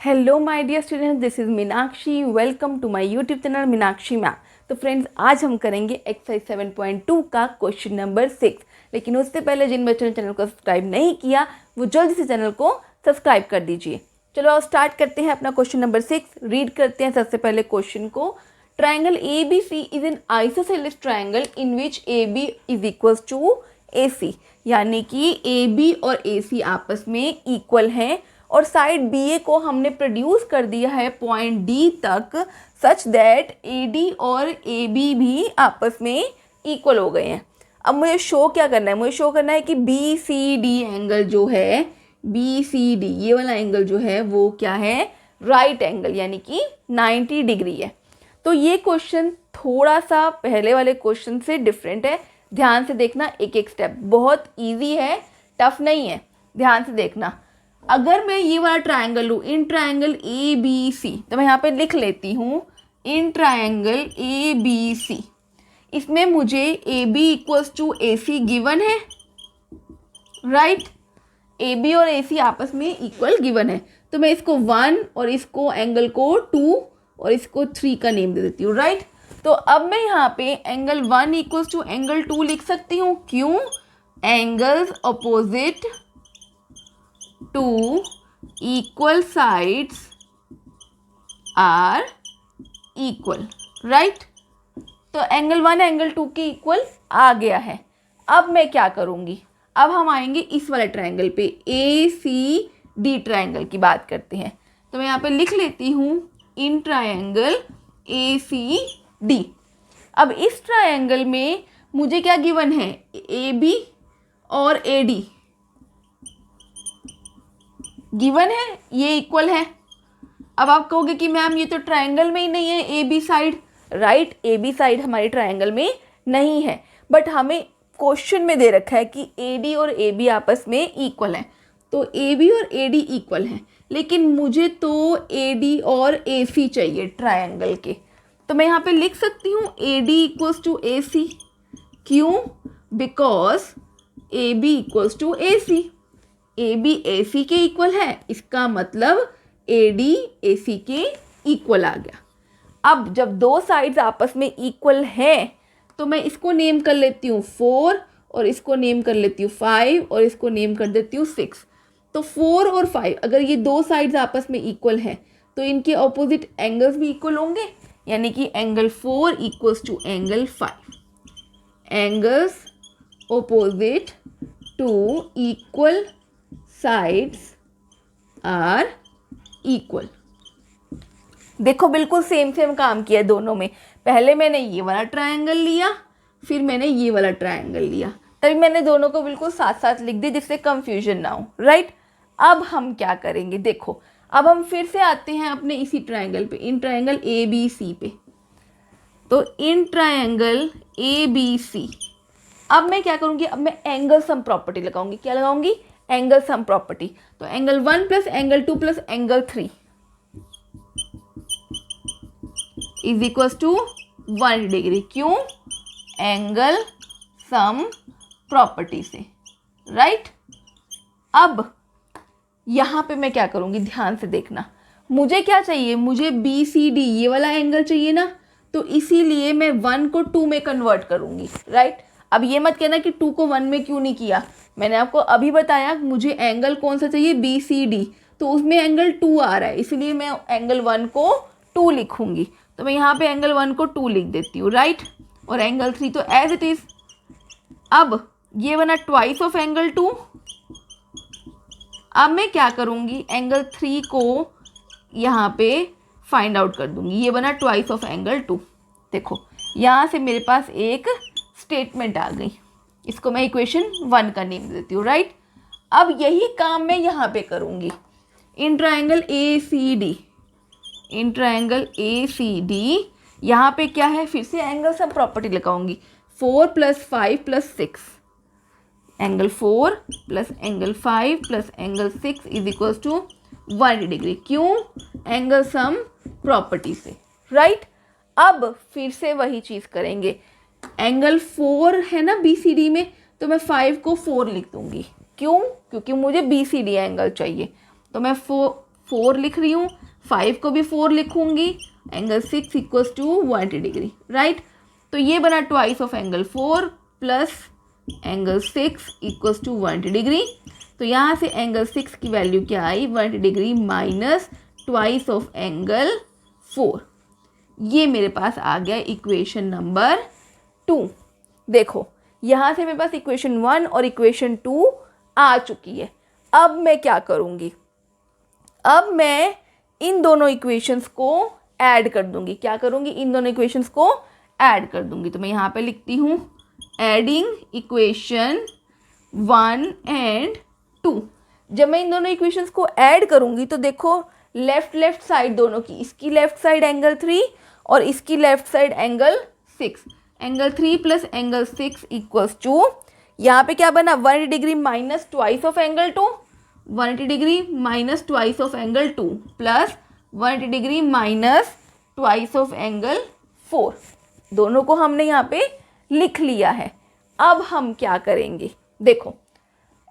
Hello my dear students, this is Meenakshi. Welcome to my YouTube channel Meenakshi ma'am. तो friends, आज हम करेंगे exercise 7.2 का क्वेश्चन नंबर 6। लेकिन उससे पहले जिन बच्चों ने चैनल को सब्सक्राइब नहीं किया वो जल्दी से चैनल को सब्सक्राइब कर दीजिए। चलो अब स्टार्ट करते हैं अपना क्वेश्चन नंबर 6। रीड करते हैं सबसे पहले क्वेश्चन को। Triangle A B C is an isosceles triangle in which A B is equals to A C, यानी कि ए बी और ए सी आपस में इक्वल हैं और साइड बी ए को हमने प्रोड्यूस कर दिया है पॉइंट डी तक, सच दैट ए डी और ए बी भी आपस में इक्वल हो गए हैं। अब मुझे शो क्या करना है? मुझे शो करना है कि बी सी डी एंगल जो है, बी सी डी ये वाला एंगल जो है वो क्या है? राइट एंगल, यानी कि 90 डिग्री है। तो ये क्वेश्चन थोड़ा सा पहले वाले क्वेश्चन से डिफरेंट है। ध्यान से देखना, एक एक स्टेप बहुत इजी है, टफ नहीं है। ध्यान से देखना। अगर मैं ये वाला ट्राइंगल लूँ, इन ट्राइंगल ए बी सी, तो मैं यहाँ पे लिख लेती हूँ in triangle A B C. इसमें मुझे A B equals to A C given है, राइट। ए बी और ए सी आपस में इक्वल गिवन है, तो मैं इसको 1 और इसको एंगल को 2 और इसको 3 का नेम दे देती हूँ, राइट। तो अब मैं यहाँ पे एंगल 1 इक्वल्स टू एंगल 2 लिख सकती हूँ। क्यों? Angles opposite to equal sides are equal, right. तो एंगल 1 एंगल 2 के इक्वल आ गया है। अब मैं क्या करूँगी? अब हम आएंगे इस वाले ट्राइंगल पे, ए सी डी ट्राइंगल की बात करते हैं। तो मैं यहाँ पे लिख लेती हूँ in triangle A C D. अब इस ट्राइंगल में मुझे क्या गिवन है? ए बी और ए डी गिवन है, ये इक्वल है। अब आप कहोगे कि मैम ये तो ट्रायंगल में ही नहीं है A B side, right. A B side हमारी ट्रायंगल में नहीं है, बट हमें क्वेश्चन में दे रखा है कि ए डी और ए बी आपस में इक्वल है। तो ए बी और ए डी इक्वल हैं, लेकिन मुझे तो ए डी और ए सी चाहिए ट्रायंगल के। तो मैं यहाँ पे लिख सकती हूँ A D equals to A C. क्यों? Because A B equals to A C. A B A C के इक्वल है, इसका मतलब ए डी ए सी के इक्वल आ गया। अब जब दो साइड्स आपस में इक्वल हैं तो मैं इसको नेम कर लेती हूँ 4 और इसको नेम कर लेती हूँ 5 और इसको नेम कर देती हूँ 6। तो 4 और 5 अगर ये दो साइड्स आपस में इक्वल हैं तो इनके ऑपोजिट एंगल्स भी इक्वल होंगे, यानी कि angle 4 equals to angle 5। Angles opposite to equal sides are equal. देखो बिल्कुल सेम काम किया दोनों में। पहले मैंने ये वाला ट्रायंगल लिया, फिर मैंने ये वाला ट्रायंगल लिया, तभी मैंने दोनों को बिल्कुल साथ साथ लिख दिया जिससे कंफ्यूजन ना हो, राइट। अब हम क्या करेंगे? देखो अब हम फिर से आते हैं अपने इसी ट्रायंगल पे, इन ट्रायंगल ए बी सी पे। तो इन ट्रायंगल ए बी सी अब मैं क्या करूँगी? अब मैं एंगल सम प्रॉपर्टी लगाऊंगी। क्या लगाऊंगी? Angle sum property. तो angle 1 plus angle 2 plus angle 3 is equals to 1 degree. क्यों? एंगल सम प्रॉपर्टी से, राइट। अब यहाँ पे मैं क्या करूँगी? ध्यान से देखना। मुझे क्या चाहिए? मुझे बी सी डी ये वाला एंगल चाहिए ना, तो इसीलिए मैं 1 को 2 में कन्वर्ट करूँगी, राइट। अब ये मत कहना कि 2 को 1 में क्यों नहीं किया। मैंने आपको अभी बताया मुझे एंगल कौन सा चाहिए? बी सी डी, तो उसमें एंगल 2 आ रहा है, इसलिए मैं एंगल 1 को 2 लिखूंगी। तो मैं यहाँ पे एंगल 1 को 2 लिख देती हूँ, राइट। और एंगल 3 तो एज इट इज़। अब ये बना ट्वाइस ऑफ एंगल 2। अब मैं क्या करूँगी? एंगल 3 को यहाँ पे फाइंड आउट कर दूँगी। ये बना ट्वाइस ऑफ एंगल 2। देखो यहाँ से मेरे पास एक स्टेटमेंट आ गई, इसको मैं इक्वेशन 1 का नेम देती हूँ, राइट। अब यही काम मैं यहाँ पे करूँगी। In triangle A C D, in triangle A C D यहाँ पे क्या है? फिर से एंगल सम प्रॉपर्टी लगाऊंगी। 4 plus 5 plus 6, angle 4 plus angle 5 plus angle 6 is equals to 1 degree. क्यों? एंगल सम प्रॉपर्टी से, राइट। अब फिर से वही चीज़ करेंगे। एंगल 4 है ना बी सी डी में, तो मैं 5 को 4 लिख दूंगी। क्यों? क्योंकि मुझे बी सी डी एंगल चाहिए। तो मैं 4 लिख रही हूँ, 5 को भी 4 लिखूँगी, angle 6 equals to 180 degree, right. तो ये बना twice of angle 4 plus angle 6 equals to 180 degree. तो यहाँ से एंगल 6 की वैल्यू क्या आई, 180 degree minus twice of angle 4। ये मेरे पास आ गया इक्वेशन नंबर 2। देखो यहाँ से मेरे पास इक्वेशन 1 और इक्वेशन 2 आ चुकी है। अब मैं क्या करूँगी, अब मैं इन दोनों इक्वेशंस को ऐड कर दूँगी। क्या करूँगी, इन दोनों इक्वेशंस को ऐड कर दूँगी। तो मैं यहाँ पे लिखती हूँ एडिंग इक्वेशन 1 एंड 2। जब मैं इन दोनों इक्वेशंस को ऐड करूँगी तो देखो लेफ्ट साइड दोनों की, इसकी लेफ्ट साइड एंगल 3 और इसकी left side angle 6, angle 3 plus angle 6 equals to, यहाँ पे क्या बना 180 degree minus twice of angle 2, 180 degree minus twice of angle 2 plus 180 degree minus twice of angle 4। दोनों को हमने यहाँ पे लिख लिया है। अब हम क्या करेंगे, देखो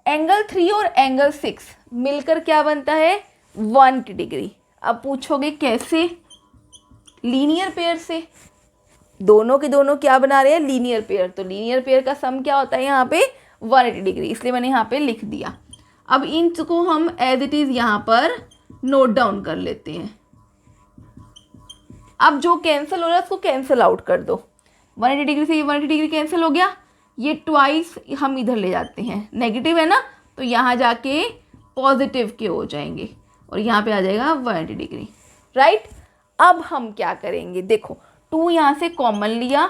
एंगल 3 और एंगल 6 मिलकर क्या बनता है 180 डिग्री। अब पूछोगे कैसे, लीनियर पेयर से। दोनों के दोनों क्या बना रहे हैं, लीनियर पेयर। तो लीनियर पेयर का सम क्या होता है यहाँ पे 180 डिग्री, इसलिए मैंने यहाँ पे लिख दिया। अब इनको हम एज इट इज़ यहाँ पर नोट डाउन कर लेते हैं। अब जो कैंसिल हो रहा है उसको कैंसिल आउट कर दो। 180 डिग्री से ये 180 डिग्री कैंसिल हो गया, ये ट्वाइस हम इधर ले जाते हैं, नेगेटिव है ना, तो यहाँ जाके पॉजिटिव के हो जाएंगे और यहाँ पे आ जाएगा 180 डिग्री, राइट। अब हम क्या करेंगे, देखो 2 यहाँ से कॉमन लिया,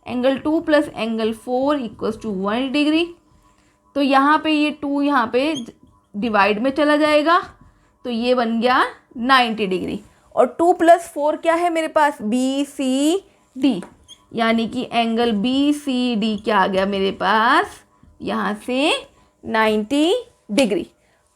angle 2 plus angle 4 equals to 180 degree. तो यहाँ पे ये 2 यहाँ पे डिवाइड में चला जाएगा, तो ये बन गया 90 डिग्री। और 2 प्लस 4 क्या है मेरे पास, BCD, यानी कि एंगल BCD क्या आ गया मेरे पास यहाँ से 90 डिग्री।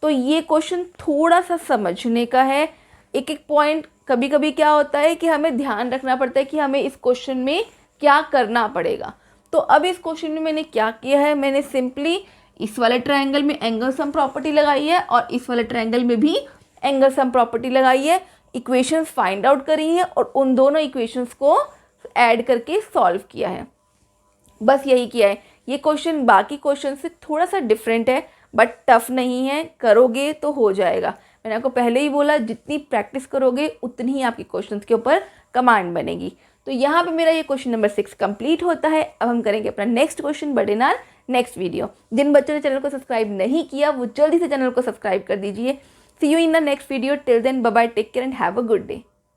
तो ये क्वेश्चन थोड़ा सा समझने का है, एक एक पॉइंट। कभी कभी क्या होता है कि हमें ध्यान रखना पड़ता है कि हमें इस क्वेश्चन में क्या करना पड़ेगा। तो अब इस क्वेश्चन में मैंने क्या किया है, मैंने सिंपली इस वाले ट्रायंगल में एंगल सम प्रॉपर्टी लगाई है और इस वाले ट्रायंगल में भी एंगल सम प्रॉपर्टी लगाई है, इक्वेशंस फाइंड आउट करी हैं और उन दोनों इक्वेशंस को ऐड करके सॉल्व किया है। बस यही किया है। ये क्वेश्चन बाकी क्वेश्चन से थोड़ा सा डिफरेंट है बट टफ नहीं है, करोगे तो हो जाएगा। मैंने आपको पहले ही बोला जितनी प्रैक्टिस करोगे उतनी ही आपके क्वेश्चंस के ऊपर कमांड बनेगी। तो यहाँ पे मेरा ये क्वेश्चन नंबर 6 कंप्लीट होता है। अब हम करेंगे अपना next question but in our next video. जिन बच्चों ने चैनल को सब्सक्राइब नहीं किया वो जल्दी से चैनल को सब्सक्राइब कर दीजिए। See you in the next video. Till then bye bye, take care and have a good day.